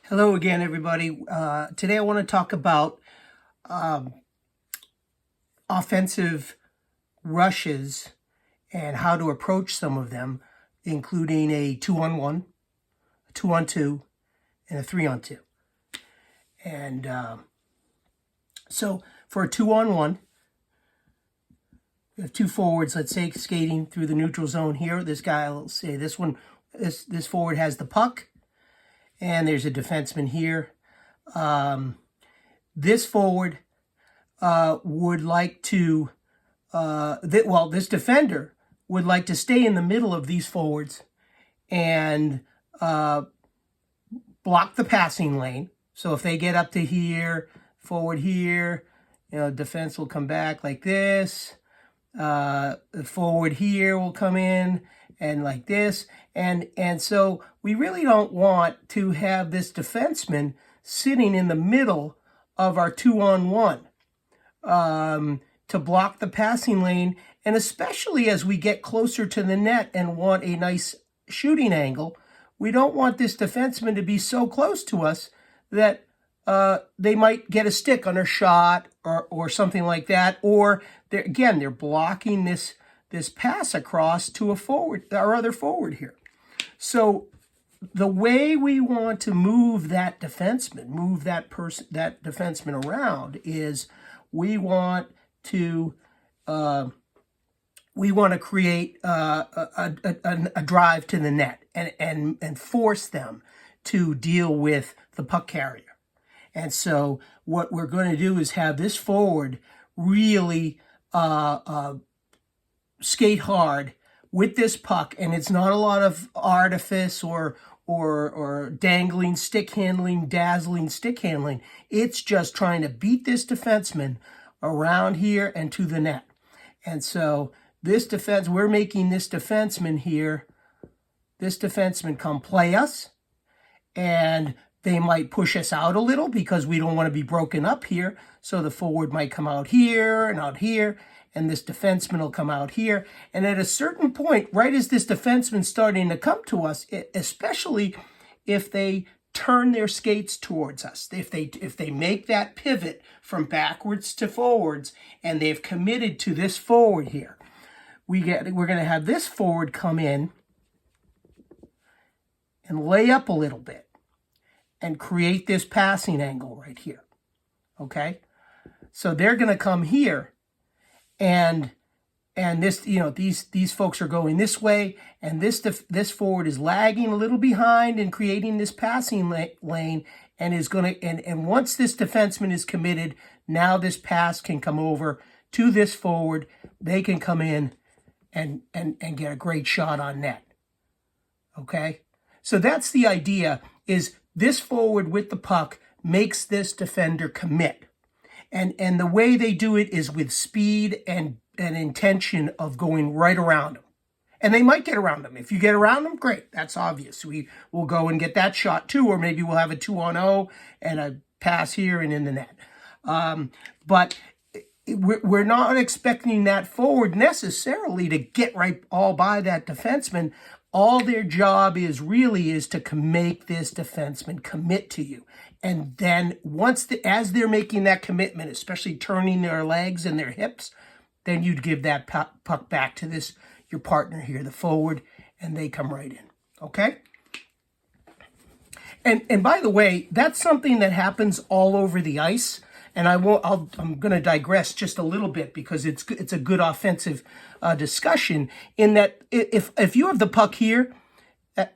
Hello again, everybody. Today I want to talk about offensive rushes and how to approach some of them, including a 2-on-1, a 2-on-2, and a 3-on-2. And so for a 2-on-1, we have two forwards, let's say, skating through the neutral zone here. This guy, let's say this forward has the puck, and there's a defenseman here. This forward would like to, this defender would like to stay in the middle of these forwards and block the passing lane. So if they get up to here, forward here, defense will come back like this. The forward here will come in and like this. And so we really don't want to have this defenseman sitting in the middle of our 2-on-1 to block the passing lane. And especially as we get closer to the net and want a nice shooting angle, we don't want this defenseman to be so close to us that they might get a stick on a shot or something like that. Or they're blocking this pass across to our other forward here. So the way we want to move that defenseman, that defenseman around, is we want to create a drive to the net and force them to deal with the puck carrier. And so what we're going to do is have this forward really skate hard with this puck, and it's not a lot of artifice or dangling stick handling, dazzling stick handling. It's just trying to beat this defenseman around here and to the net. And so we're making this defenseman here, this defenseman come play us, and they might push us out a little because we don't want to be broken up here. So the forward might come out here and out here, and this defenseman will come out here. And at a certain point, right as this defenseman's starting to come to us, especially if they turn their skates towards us, if they make that pivot from backwards to forwards, and they've committed to this forward here, we're going to have this forward come in and lay up a little bit and create this passing angle right here. Okay? So they're going to come here, and this, these folks are going this way, and this forward is lagging a little behind and creating this passing lane, and is going to, and once this defenseman is committed, now this pass can come over to this forward. They can come in and get a great shot on net. Okay? So that's the idea, is this forward with the puck makes this defender commit. And the way they do it is with speed and intention of going right around them. And they might get around them. If you get around them, great. That's obvious. We will go and get that shot too, or maybe we'll have a 2-on-0 and a pass here and in the net. But we're not expecting that forward necessarily to get right all by that defenseman. All their job is to make this defenseman commit to you. And then as they're making that commitment, especially turning their legs and their hips, then you'd give that puck back to your partner here, the forward, and they come right in. Okay? And by the way, that's something that happens all over the ice. And I'm going to digress just a little bit because it's a good offensive discussion, in that if you have the puck here,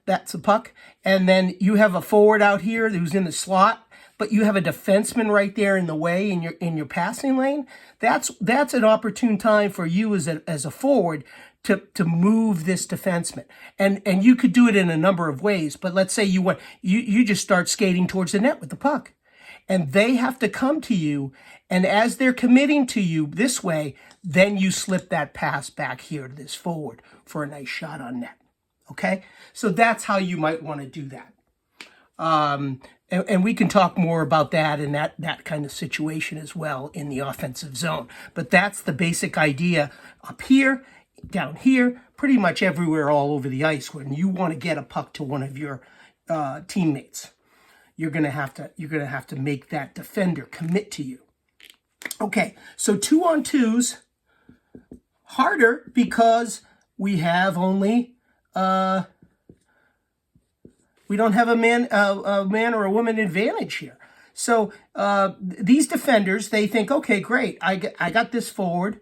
that's the puck, and then you have a forward out here who's in the slot, but you have a defenseman right there in the way in your passing lane, that's an opportune time for you as a forward to move this defenseman. And you could do it in a number of ways, but let's say you just start skating towards the net with the puck. And they have to come to you, and as they're committing to you this way, then you slip that pass back here to this forward for a nice shot on net. Okay? So that's how you might want to do that. And we can talk more about that and that kind of situation as well in the offensive zone. But that's the basic idea up here, down here, pretty much everywhere all over the ice when you want to get a puck to one of your teammates. you're gonna have to make that defender commit to you. Okay, so 2-on-2s, harder because we have only we don't have a man or a woman advantage here. So these defenders, they think, okay, great, I got this forward,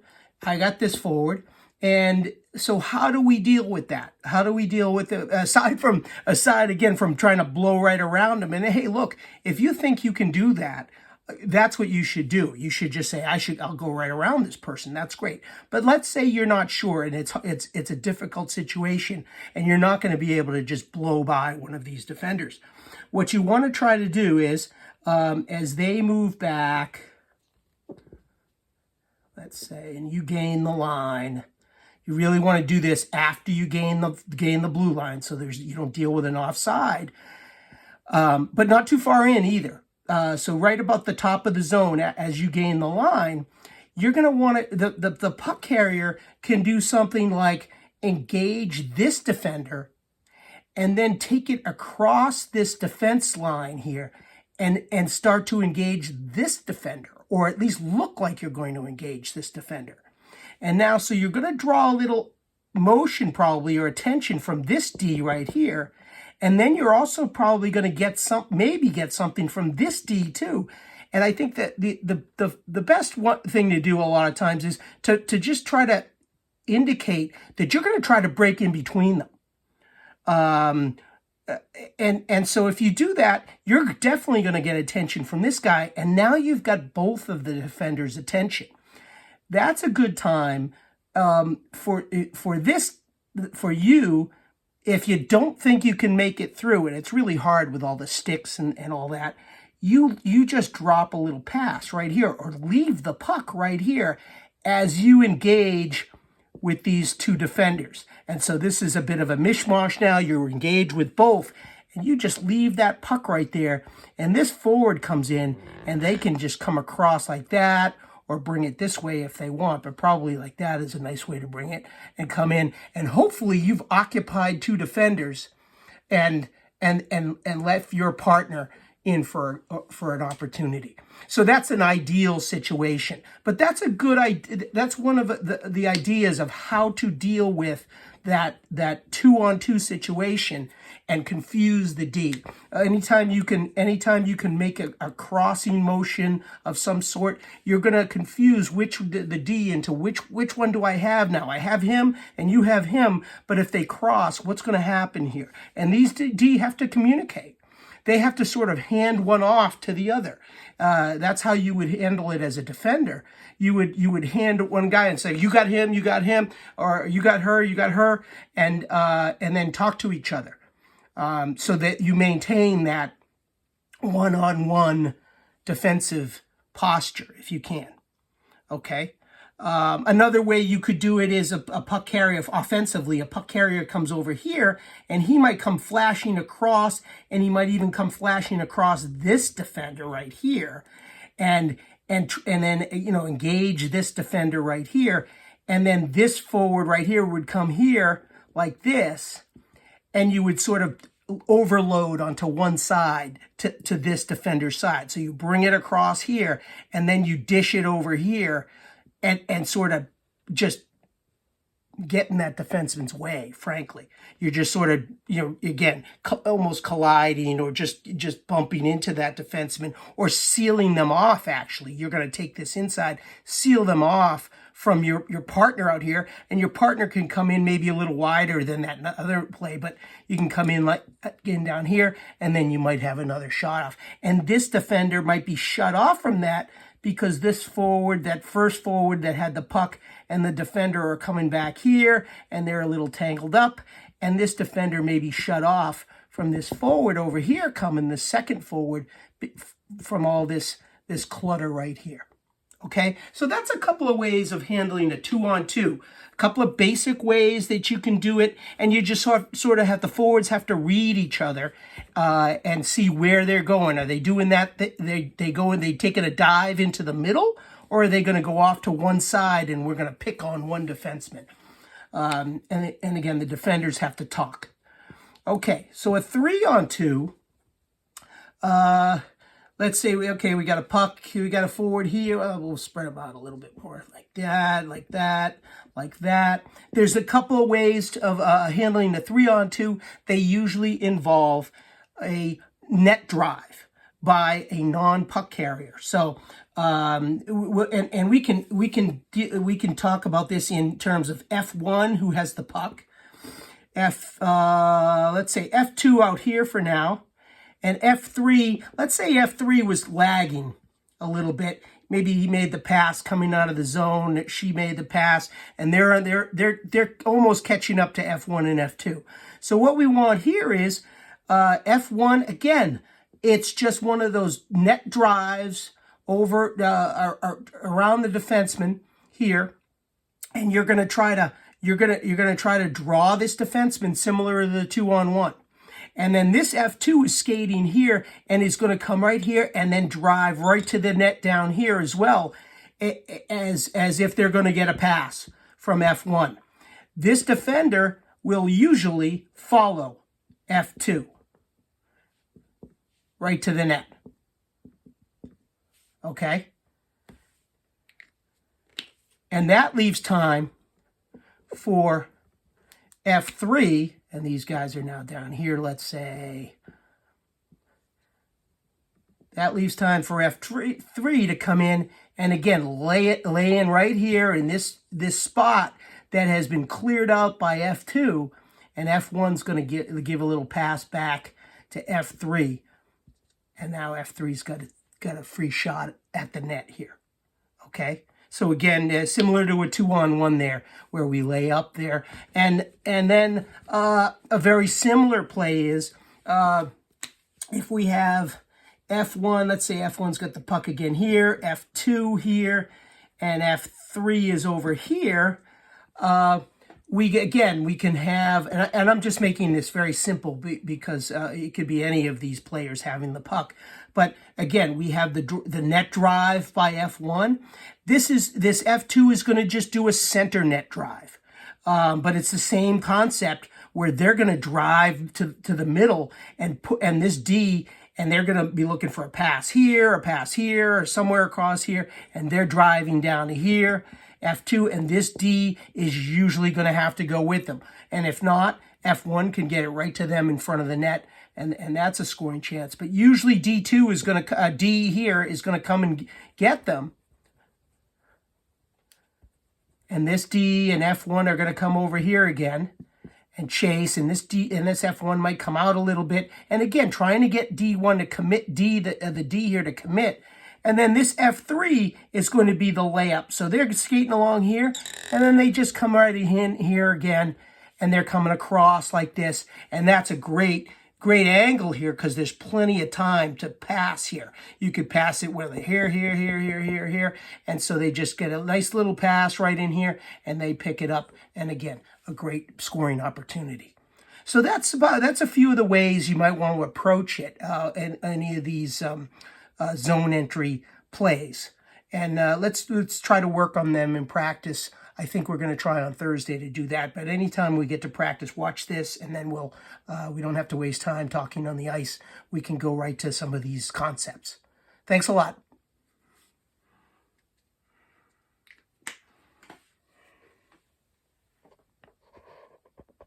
and so how do we deal with that? How do we deal with it, aside again from trying to blow right around them? And hey, look, if you think you can do that, that's what you should do. You should just say, I'll go right around this person. That's great. But let's say you're not sure and it's a difficult situation and you're not going to be able to just blow by one of these defenders. What you want to try to do is, as they move back, let's say, and you gain the line, you really want to do this after you gain the blue line, so you don't deal with an offside, but not too far in either. So right about the top of the zone, as you gain the line, you're going to want to, the puck carrier can do something like engage this defender and then take it across this defense line here and start to engage this defender, or at least look like you're going to engage this defender. And now, so you're going to draw a little motion probably or attention from this D right here. And then you're also probably going to get maybe get something from this D too. And I think that the best thing to do a lot of times is to just try to indicate that you're going to try to break in between them. And so if you do that, you're definitely going to get attention from this guy. And now you've got both of the defenders' attention. That's a good time for you. If you don't think you can make it through, and it's really hard with all the sticks and all that, you just drop a little pass right here or leave the puck right here as you engage with these two defenders. And so this is a bit of a mishmash now. You're engaged with both, and you just leave that puck right there. And this forward comes in, and they can just come across like that, or bring it this way if they want, but probably like that is a nice way to bring it and come in. And hopefully you've occupied two defenders and left your partner in for an opportunity. So that's an ideal situation. But that's a good idea. That's one of the ideas of how to deal with that 2-on-2 situation and confuse the D. Anytime you can make a crossing motion of some sort, you're going to confuse the D into which one do I have now? I have him and you have him, but if they cross, what's going to happen here? And these D have to communicate. They have to sort of hand one off to the other. That's how you would handle it as a defender. You would hand one guy and say, you got him, or you got her, and then talk to each other. So that you maintain that one-on-one defensive posture, if you can. Okay? Another way you could do it is a puck carrier offensively. A puck carrier comes over here, and he might come flashing across, and he might even come flashing across this defender right here, and then engage this defender right here, and then this forward right here would come here like this, and you would sort of overload onto one side to this defender's side. So you bring it across here, and then you dish it over here, and sort of just get in that defenseman's way, frankly. You're just sort of, again, almost colliding or just bumping into that defenseman or sealing them off, actually. You're going to take this inside, seal them off from your partner out here, and your partner can come in maybe a little wider than that other play, but you can come in like again down here, and then you might have another shot off. And this defender might be shut off from that because this forward, that first forward that had the puck and the defender are coming back here, and they're a little tangled up, and this defender may be shut off from this forward over here coming, the second forward, from all this clutter right here. Okay, so that's a couple of ways of handling a 2-on-2. A couple of basic ways that you can do it, and you just sort of have the forwards have to read each other and see where they're going. Are they doing that? They go and they taking a dive into the middle, or are they going to go off to one side and we're going to pick on one defenseman? And again, the defenders have to talk. Okay, so a 3-on-2. let's say, okay, we got a puck, we got a forward here. We'll spread them out a little bit more, like that, like that, like that. There's a couple of ways of handling the 3-on-2. They usually involve a net drive by a non-puck carrier. So, and we can talk about this in terms of F1, who has the puck. Let's say F2 out here for now. And F3, let's say F3 was lagging a little bit. Maybe he made the pass coming out of the zone. She made the pass, and they're almost catching up to F1 and F2. So what we want here is F1 again. It's just one of those net drives over around the defenseman here, and you're going to try to draw this defenseman similar to the 2-on-1. And then this F2 is skating here and is going to come right here and then drive right to the net down here as well, as if they're going to get a pass from F1. This defender will usually follow F2 right to the net. Okay? And that leaves time for F3, and these guys are now down here, let's say. That leaves time for F3 to come in and again lay in right here in this spot that has been cleared out by F2, and F1's going to give a little pass back to F3, and now F3's got a free shot at the net here. Okay. So again, similar to a 2-on-1 there, where we lay up there. And then a very similar play is if we have F1, let's say F1's got the puck again here, F2 here, and F3 is over here. We can have, and I'm just making this very simple because it could be any of these players having the puck. But again, we have the net drive by F1. This F2 is going to just do a center net drive, but it's the same concept where they're going to drive to the middle and this D, and they're going to be looking for a pass here, or somewhere across here, and they're driving down to here. F2, and this D is usually going to have to go with them. And if not, F1 can get it right to them in front of the net, and that's a scoring chance. But usually D2 is going to, D here is going to come and get them. And this D and F1 are going to come over here again and chase, and this D and this F1 might come out a little bit. And again, trying to get D1 to commit, the D here to commit. And then this F3 is going to be the layup. So they're skating along here, and then they just come right in here again, and they're coming across like this. And that's a great angle here because there's plenty of time to pass here. You could pass it with here. And so they just get a nice little pass right in here, and they pick it up. And again, a great scoring opportunity. So that's a few of the ways you might want to approach it in any of these zone entry plays, and let's try to work on them in practice. I think we're going to try on Thursday to do that, but anytime we get to practice, watch this, and then we don't have to waste time talking on the ice. We can go right to some of these concepts. Thanks a lot.